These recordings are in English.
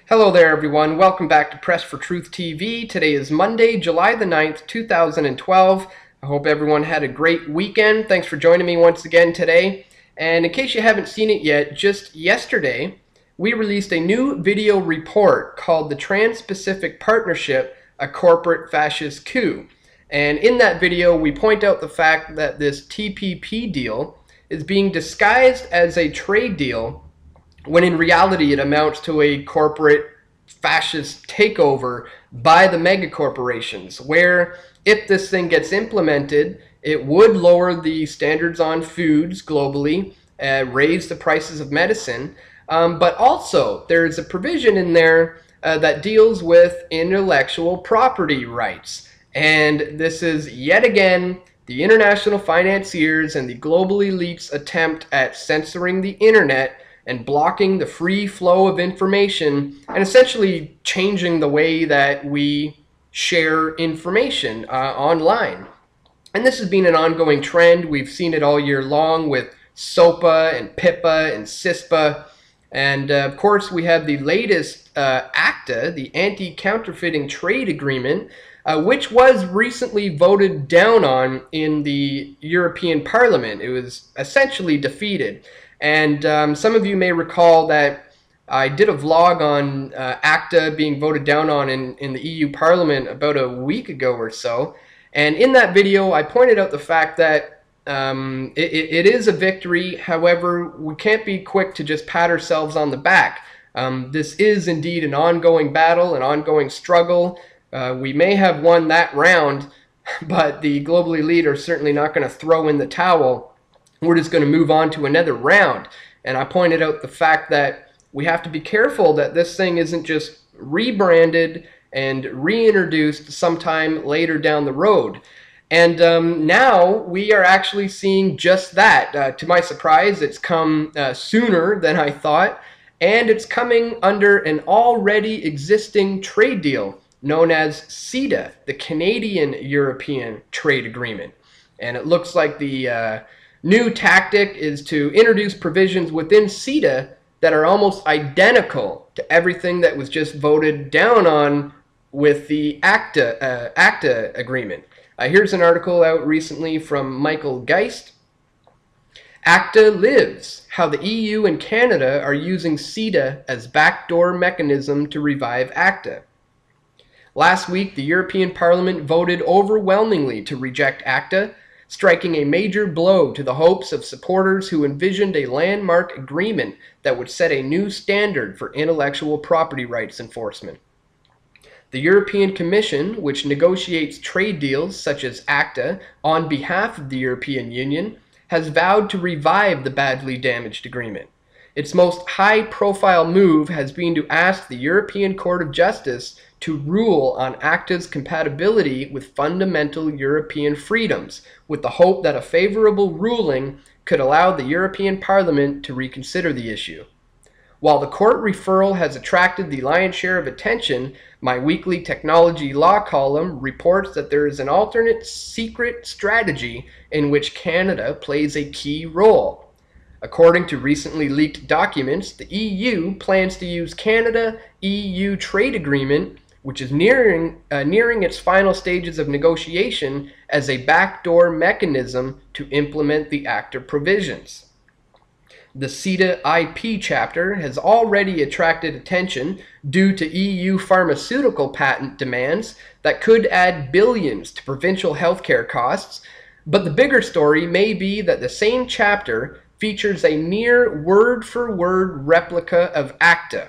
Hello there everyone, welcome back to Press for Truth TV. Today is Monday, July the 9th, 2012. I hope everyone had a great weekend. Thanks for joining me once again today. And in case you haven't seen it yet, just yesterday we released a new video report called the Trans-Pacific Partnership, a Corporate Fascist Coup. And in that video we point out the fact that this TPP deal is being disguised as a trade deal when in reality it amounts to a corporate fascist takeover by the megacorporations, where if this thing gets implemented, it would lower the standards on foods globally, raise the prices of medicine, but also there's a provision in there that deals with intellectual property rights. And this is yet again the international financiers and the global elites' attempt at censoring the internet and blocking the free flow of information and essentially changing the way that we share information online. And this has been an ongoing trend. We've seen it all year long with SOPA and PIPA and CISPA. And of course we have the latest ACTA, the Anti Counterfeiting Trade Agreement, which was recently voted down on in the European Parliament. It was essentially defeated. And some of you may recall that I did a vlog on ACTA being voted down on in the EU Parliament about a week ago or so. And in that video, I pointed out the fact that it is a victory. However, we can't be quick to just pat ourselves on the back. This is indeed an ongoing battle, an ongoing struggle. We may have won that round, but the global elite are certainly not going to throw in the towel. We're just going to move on to another round. And I pointed out the fact that we have to be careful that this thing isn't just rebranded and reintroduced sometime later down the road. And now we are actually seeing just that. To my surprise, it's come sooner than I thought, and it's coming under an already existing trade deal known as CETA, the Canadian-European Trade Agreement. And it looks like the new tactic is to introduce provisions within CETA that are almost identical to everything that was just voted down on with the ACTA agreement. Here's an article out recently from Michael Geist. ACTA lives, how the EU and Canada are using CETA as backdoor mechanism to revive ACTA. Last week, the European Parliament voted overwhelmingly to reject ACTA, striking a major blow to the hopes of supporters who envisioned a landmark agreement that would set a new standard for intellectual property rights enforcement. The European Commission, which negotiates trade deals such as ACTA on behalf of the European Union, has vowed to revive the badly damaged agreement. Its most high-profile move has been to ask the European Court of Justice to rule on ACTA's compatibility with fundamental European freedoms, with the hope that a favorable ruling could allow the European Parliament to reconsider the issue. While the court referral has attracted the lion's share of attention, my weekly technology law column reports that there is an alternate secret strategy in which Canada plays a key role. According to recently leaked documents, the EU plans to use Canada-EU trade agreement, which is nearing its final stages of negotiation, as a backdoor mechanism to implement the ACTA provisions. The CETA IP chapter has already attracted attention due to EU pharmaceutical patent demands that could add billions to provincial healthcare costs, but the bigger story may be that the same chapter features a near word-for-word replica of ACTA.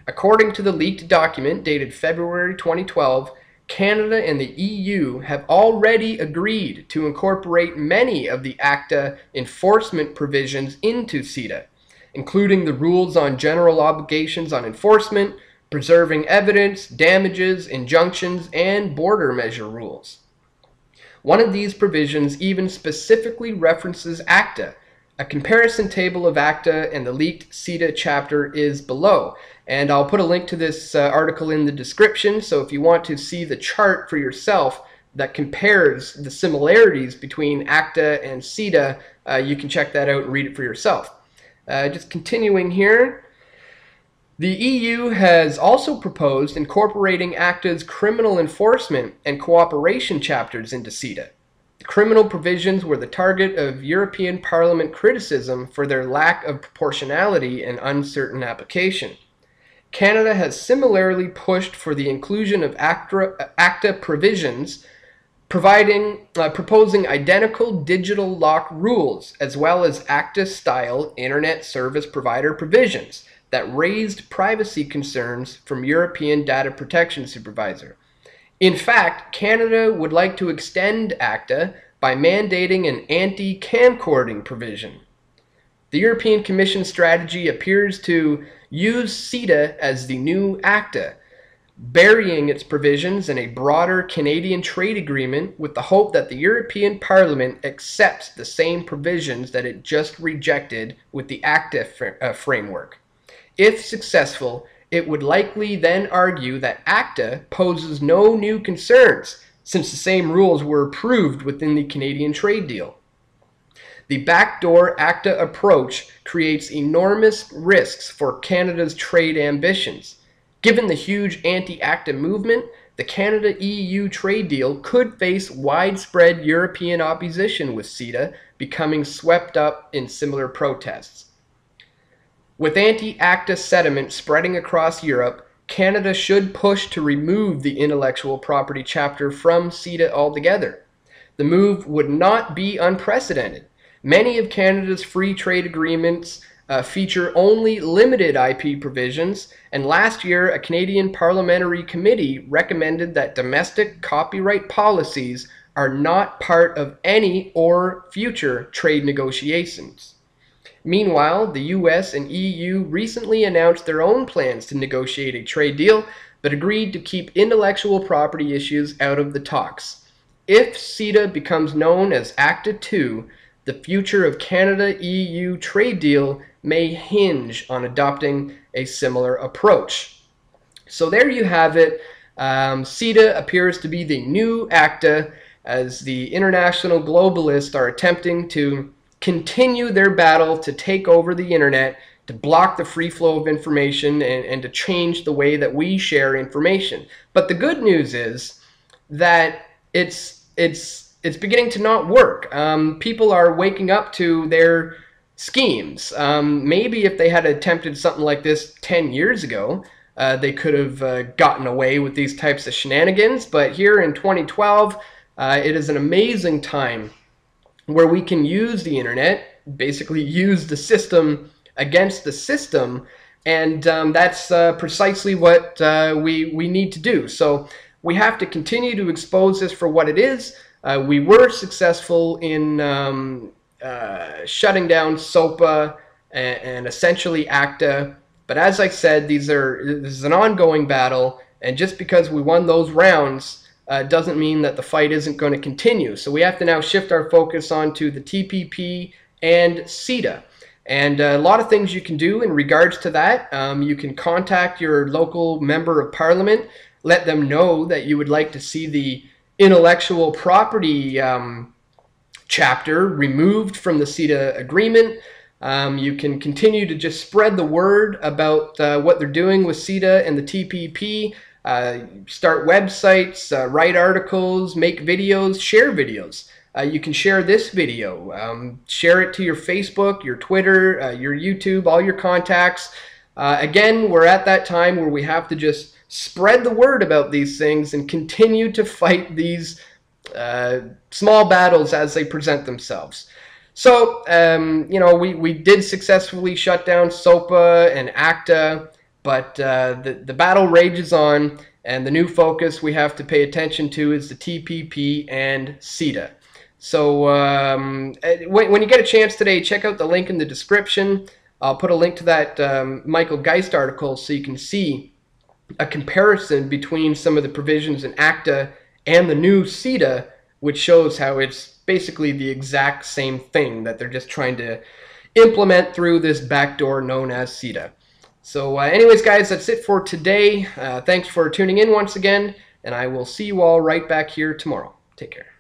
According to the leaked document dated February 2012, Canada and the EU have already agreed to incorporate many of the ACTA enforcement provisions into CETA, including the rules on general obligations on enforcement, preserving evidence, damages, injunctions, and border measure rules. One of these provisions even specifically references ACTA. A comparison table of ACTA and the leaked CETA chapter is below, and I'll put a link to this article in the description, so if you want to see the chart for yourself that compares the similarities between ACTA and CETA, you can check that out and read it for yourself. Just continuing here. The EU has also proposed incorporating ACTA's criminal enforcement and cooperation chapters into CETA. The criminal provisions were the target of European Parliament criticism for their lack of proportionality and uncertain application. Canada has similarly pushed for the inclusion of ACTA provisions proposing identical digital lock rules, as well as ACTA-style Internet Service Provider provisions that raised privacy concerns from European Data Protection Supervisor. In fact, Canada would like to extend ACTA by mandating an anti-camcording provision. The European Commission strategy appears to use CETA as the new ACTA, burying its provisions in a broader Canadian trade agreement with the hope that the European Parliament accepts the same provisions that it just rejected with the ACTA framework. If successful, it would likely then argue that ACTA poses no new concerns, since the same rules were approved within the Canadian trade deal. The backdoor ACTA approach creates enormous risks for Canada's trade ambitions. Given the huge anti-ACTA movement, the Canada-EU trade deal could face widespread European opposition, with CETA becoming swept up in similar protests. With anti-ACTA sentiment spreading across Europe, Canada should push to remove the intellectual property chapter from CETA altogether. The move would not be unprecedented. Many of Canada's free trade agreements feature only limited IP provisions, and last year a Canadian parliamentary committee recommended that domestic copyright policies are not part of any or future trade negotiations. Meanwhile, the US and EU recently announced their own plans to negotiate a trade deal, but agreed to keep intellectual property issues out of the talks. If CETA becomes known as ACTA II, the future of Canada-EU trade deal may hinge on adopting a similar approach. So there you have it. CETA appears to be the new ACTA, as the international globalists are attempting to continue their battle to take over the internet, to block the free flow of information, and to change the way that we share information. But the good news is that it's beginning to not work. People are waking up to their schemes. Maybe if they had attempted something like this 10 years ago, they could have gotten away with these types of shenanigans. But here in 2012, it is an amazing time where we can use the internet, basically use the system against the system, and that's precisely what we need to do. So we have to continue to expose this for what it is. We were successful in shutting down CETA and essentially ACTA, but as I said, this is an ongoing battle, and just because we won those rounds doesn't mean that the fight isn't going to continue. So we have to now shift our focus onto the TPP and CETA. And a lot of things you can do in regards to that. You can contact your local member of parliament, let them know that you would like to see the intellectual property chapter removed from the CETA agreement. You can continue to just spread the word about what they're doing with CETA and the TPP. Start websites, write articles, make videos, share videos. You can share this video, share it to your Facebook, your Twitter, your YouTube, all your contacts. Again, we're at that time where we have to just spread the word about these things and continue to fight these small battles as they present themselves. So, you know, we did successfully shut down CETA and ACTA, but the battle rages on, and the new focus we have to pay attention to is the TPP and CETA. So when you get a chance today, check out the link in the description. I'll put a link to that Michael Geist article so you can see a comparison between some of the provisions in ACTA and the new CETA, which shows how it's basically the exact same thing that they're just trying to implement through this backdoor known as CETA. So anyways, guys, that's it for today. Thanks for tuning in once again, and I will see you all right back here tomorrow. Take care.